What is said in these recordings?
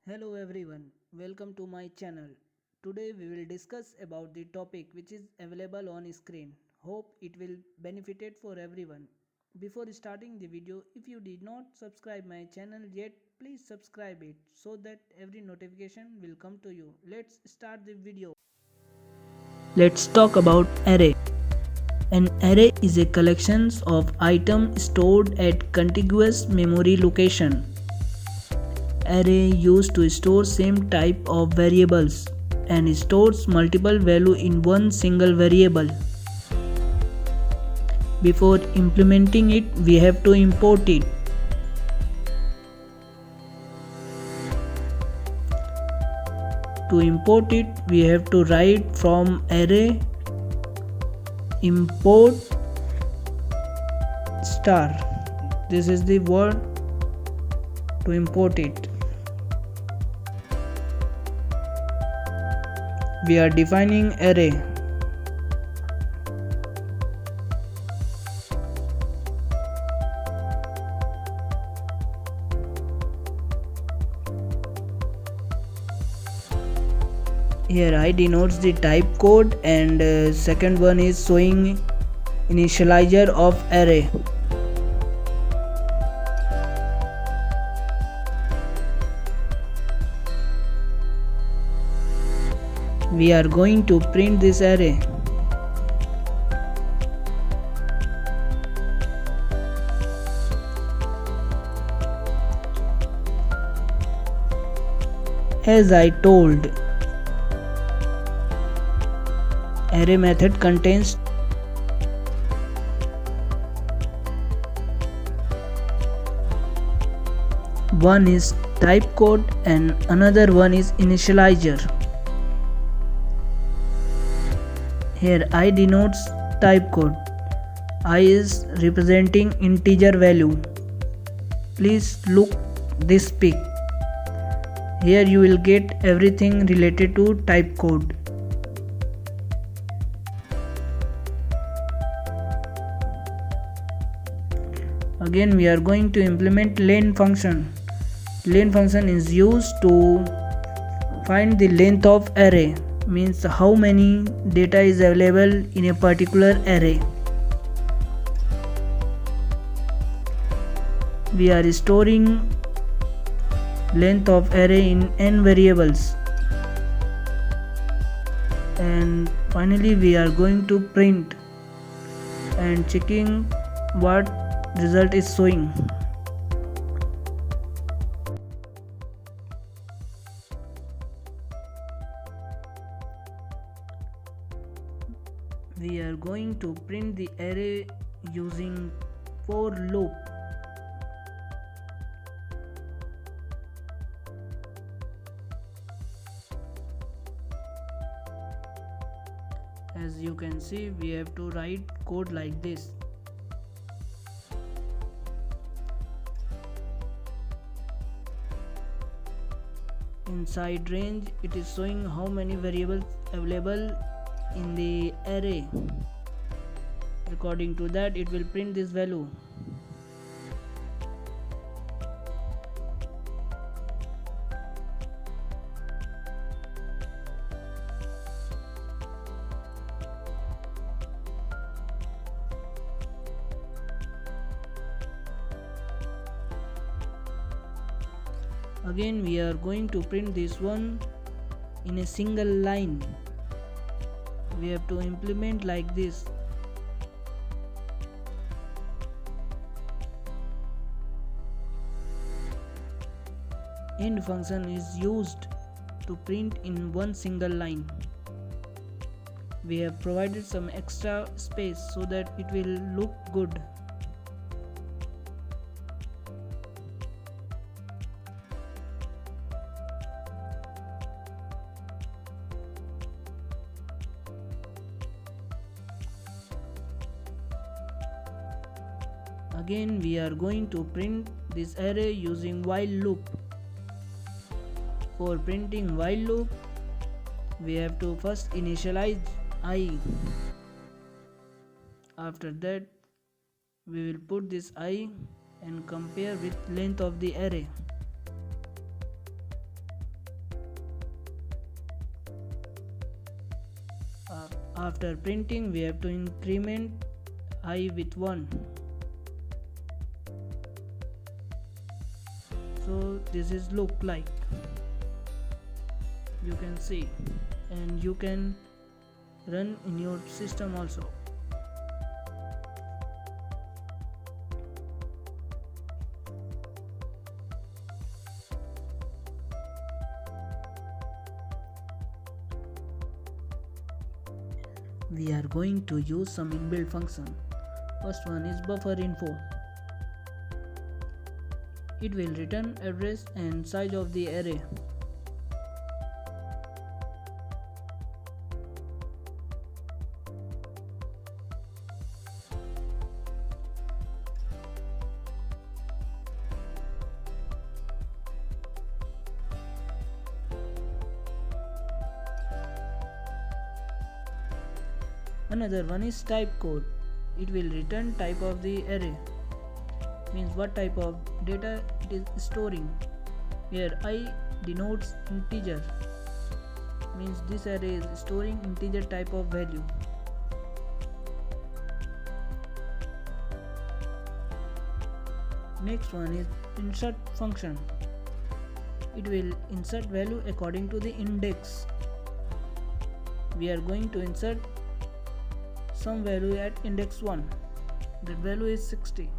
Hello everyone, welcome to my channel. Today we will discuss about the topic which is available on screen. Hope it will benefit it for everyone. Before starting the video, if you did not subscribe my channel yet, please subscribe it so that every notification will come to you. Let's start the video. Let's talk about array. An array is a collection of items stored at contiguous memory location. Array used to store same type of variables and stores multiple value in one single variable. Before implementing it, we have to import it. To import it, we have to write from array import star. This is the word to import it. We are defining array. Here I denotes the type code and second one is showing initializer of array. We are going to print this array. As I told, array method contains one is type code and another one is initializer. Here I denotes type code. I is representing integer value. Please look this pic. Here you will get everything related to type code. Again we are going to implement len function. Len function is used to find the length of array, means how many data is available in a particular array. We are storing length of array in n variables, and finally we are going to print and checking what result is showing. We are going to print the array using for loop. As you can see, we have to write code like this. Inside range, it is showing how many variables available in the array. According to that, it will print this value. Again we are going to print this one in a single line. We have to implement like this. End function is used to print in one single line. We have provided some extra space so that it will look good. Again we are going to print this array using while loop. For printing while loop, we have to first initialize I. After that we will put this I and compare with length of the array. After printing, we have to increment I with 1. So this is look like, you can see, and you can run in your system also. We are going to use some inbuilt function. First one is buffer info. It will return address and size of the array. Another one is type code. It will return type of the array, means what type of data it is storing. Here I denotes integer, means this array is storing integer type of value. Next one is insert function. It will insert value according to the index. We are going to insert some value at index 1. That value is 60.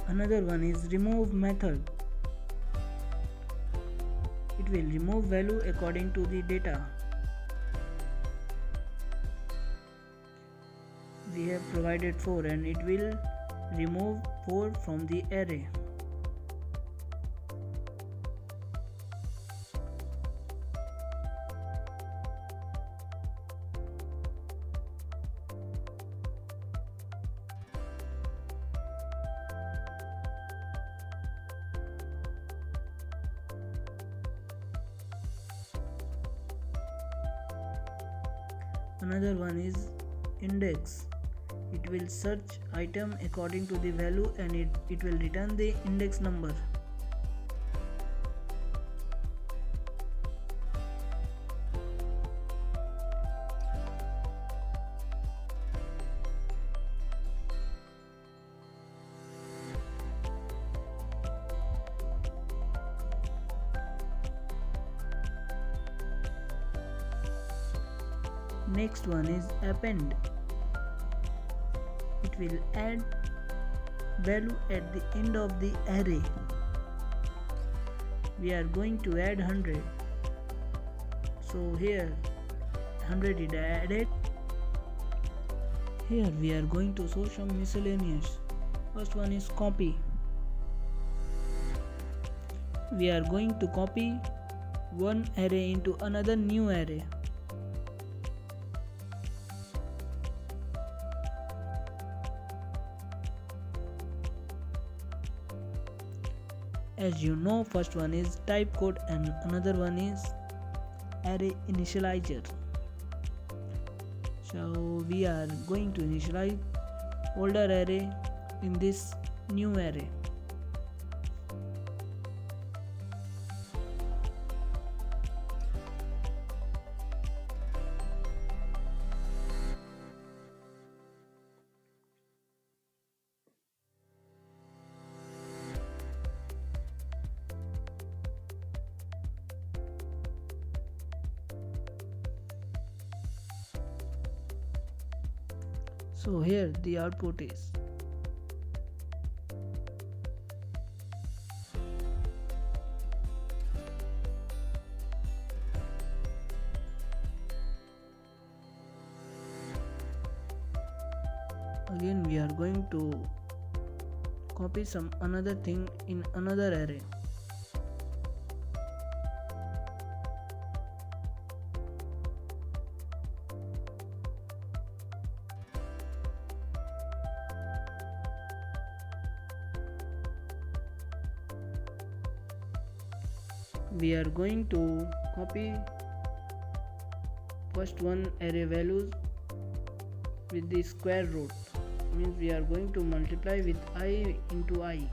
Another one is remove method. It will remove value according to the data. We have provided 4 and it will remove 4 from the array. Another one is index. It will search item according to the value and it will return the index number. Next one is append. It will add value at the end of the array. We are going to add 100. So here 100 is added. Here we are going to show some miscellaneous. First one is copy. We are going to copy one array into another new array. As you know, first one is type code and another one is array initializer. So we are going to initialize older array in this new array. So here the output is. Again we are going to copy some another thing in another array. we are going to copy first one array values with the square root, means we are going to multiply with I into I.